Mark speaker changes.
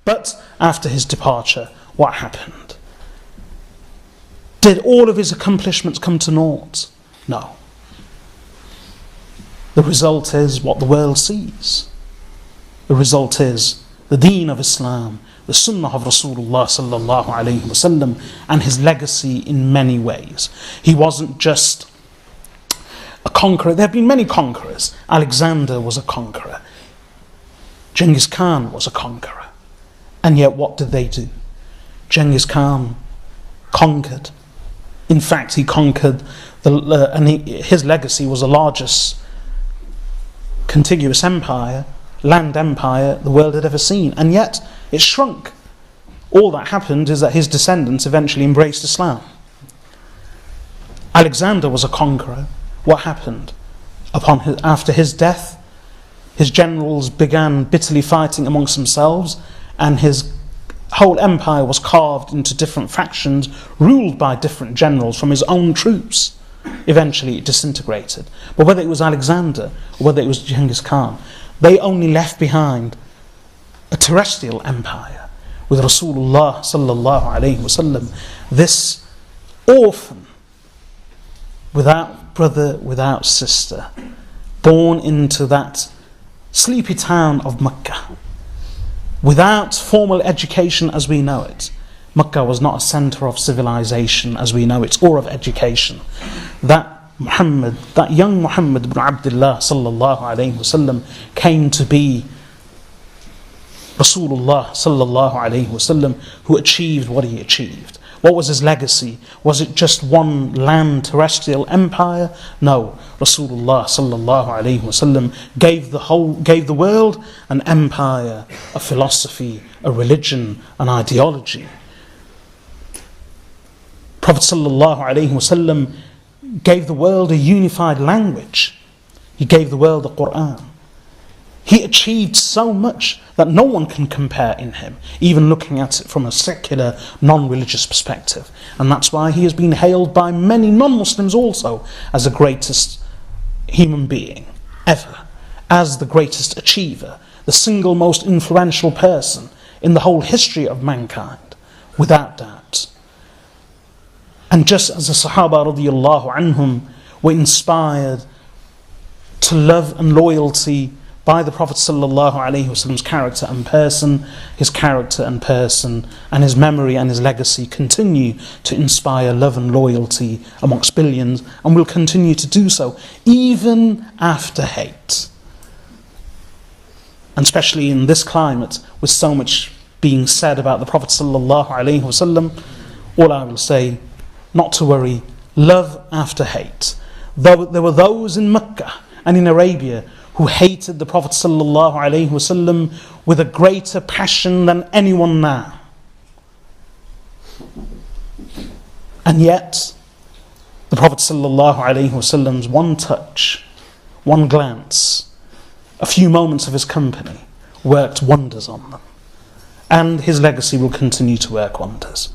Speaker 1: But after his departure, what happened? Did all of his accomplishments come to naught? No. The result is what the world sees. The result is the deen of Islam, the sunnah of Rasulullah sallallahu alayhi wasallam, and his legacy in many ways. He wasn't just a conqueror. There have been many conquerors. Alexander was a conqueror. Genghis Khan was a conqueror. And yet what did they do? Genghis Khan conquered. In fact, he conquered, his legacy was the largest contiguous empire, land empire the world had ever seen. And yet it shrunk. All that happened is that his descendants eventually embraced Islam. Alexander was a conqueror. What happened? After his death, his generals began bitterly fighting amongst themselves, and his whole empire was carved into different factions, ruled by different generals from his own troops. Eventually it disintegrated. But whether it was Alexander or whether it was Genghis Khan, they only left behind a terrestrial empire with Rasulullah sallallahu alayhi wasallam, this orphan, without brother, without sister, born into that sleepy town of Mecca, without formal education as we know it. Mecca was not a centre of civilization as we know it, or of education. That young Muhammad ibn Abdullah sallallahu alayhi wasallam came to be Rasulullah sallallahu alayhi wasallam, who achieved what he achieved. What was his legacy? Was it just one land terrestrial empire? No. Rasulullah sallallahu alayhi wasallam gave the world an empire, a philosophy, a religion, an ideology. Prophet sallallahu alayhi wasallam gave the world a unified language. He gave the world the Quran. He achieved so much that no one can compare in him, even looking at it from a secular, non-religious perspective. And that's why he has been hailed by many non-Muslims also as the greatest human being ever, as the greatest achiever, the single most influential person in the whole history of mankind, without doubt. And just as the Sahaba radiyallahu anhum were inspired to love and loyalty by the Prophet sallallahu alaihi wasallam's character and person, his character and person and his memory and his legacy continue to inspire love and loyalty amongst billions, and will continue to do so even after hate. And especially in this climate, with so much being said about the Prophet sallallahu alaihi wasallam, all I will say, not to worry, love after hate. Though there were those in Mecca and in Arabia who hated the Prophet sallallahu alaihi wasallam with a greater passion than anyone now. And yet, the Prophet sallallahu alaihi wasallam's one touch, one glance, a few moments of his company worked wonders on them. And his legacy will continue to work wonders.